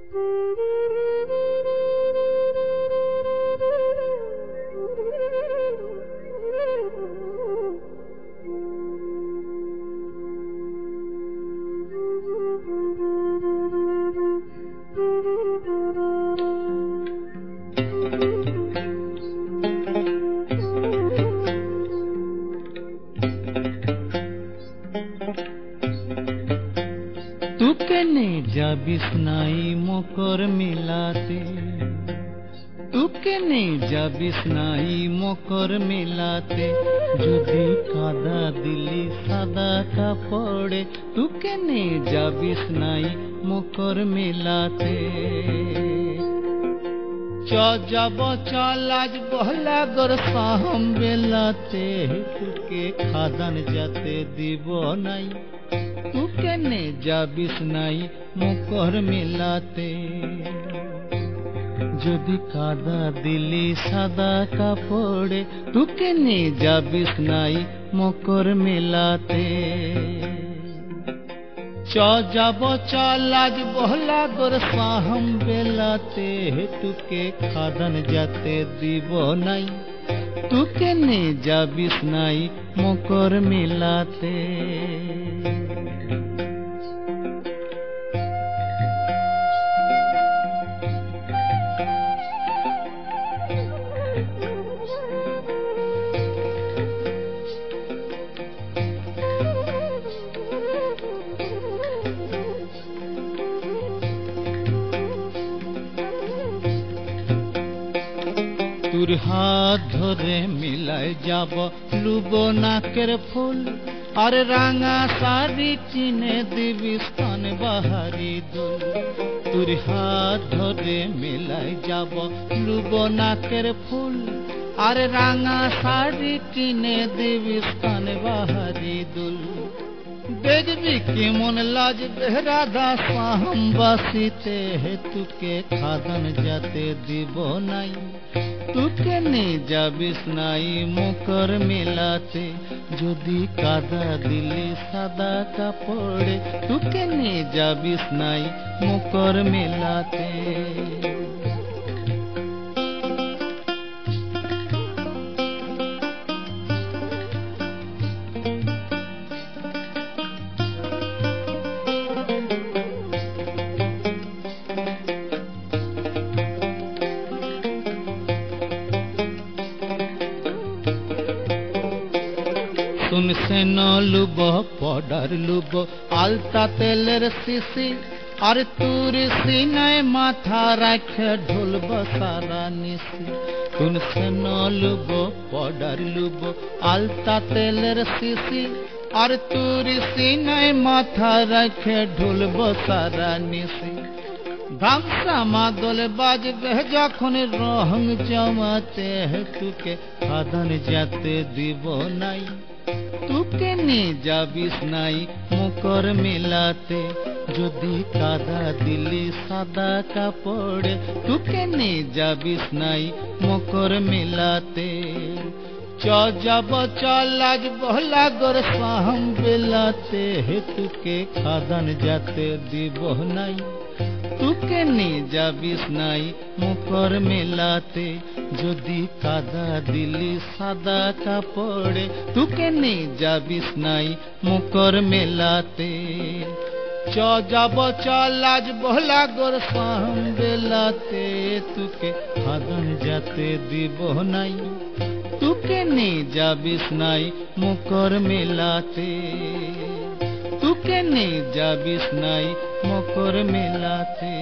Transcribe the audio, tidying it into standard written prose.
तू केने जाबिस नाई मकर मेलाते, तू केने जाबिस नाई मकर मेलाते, যদি কাদা দিলি সাদা কাপড়ে, तू केने जाबिस नाई मकर मेलाते। যাব চল আজ বহলা গর সাহম বেলাতে, তোকে খাদান যাতে দিব নাই, तू केने जाबिस नाई मकर मेलाते। যদি কাদা দিলি সাদা কাপড়ে, तू केने जाबिस नाई मकर मेलाते। যাব চল আজ বহলা গর সাহম বেলাতে, তোকে খাদান যাতে দিব নাই, तू केने जाबिस नाई मकर मेलाते। তোর হাত ধরে মিলাই যাব লুব নাকের ফুল, আর রাঙা শাড়ি কিনে দিবি স্তন বাহারি দুল। তোর হাত ধরে মিলাই যাব লুব নাকের ফুল, আর রাঙা শাড়ি কিনে দিবি স্তন বাহারি দুল। দেখবি কেমন লাগবে রাধা সাহম বাসিতে, তোকে খাদান যাতে দিব নাই, तू केने जाबिस नाई मकर मेलाते। যদি কাদা দিলি সাদা কাপড়ে, तू केने जाबिस नाई मकर मेलाते। सुन से न लुब पौडर लुब आलता तेलर शिशी, और तूर सीनाय माथा राख ढोल बसारा निशी। सुन से न लुब पौडर लुब आलता तेलर शिशी, और तूर सीनाय माथा राख ढोल बसारा निशी। ধামসা মাদল বাজবে যখন রং জমাতে, তোকে খাদান যাতে দিব নাই, तू केने जाबिस नाई मकर मेलाते। যদি কাদা দিলি সাদা কাপড়ে, तू केने जाबिस नाई मकर मेलाते। যাব চল আজ বহলা গর সাহম বেলাতে, তোকে খাদান যাতে দিব নাই, तू केने जाबिस नाई मकर मेलाते। যদি কাদা দিলি সাদা কাপড়ে, तू केने जाबिस नाई मकर मेलाते। যাব চল আজ বহলা গর সাহম বেলাতে, তোকে খাদান যাতে দিব নাই, तू केने जाबिस नाई मकर मेलाते। तू केने जाबिस नाई मकर मेलाते।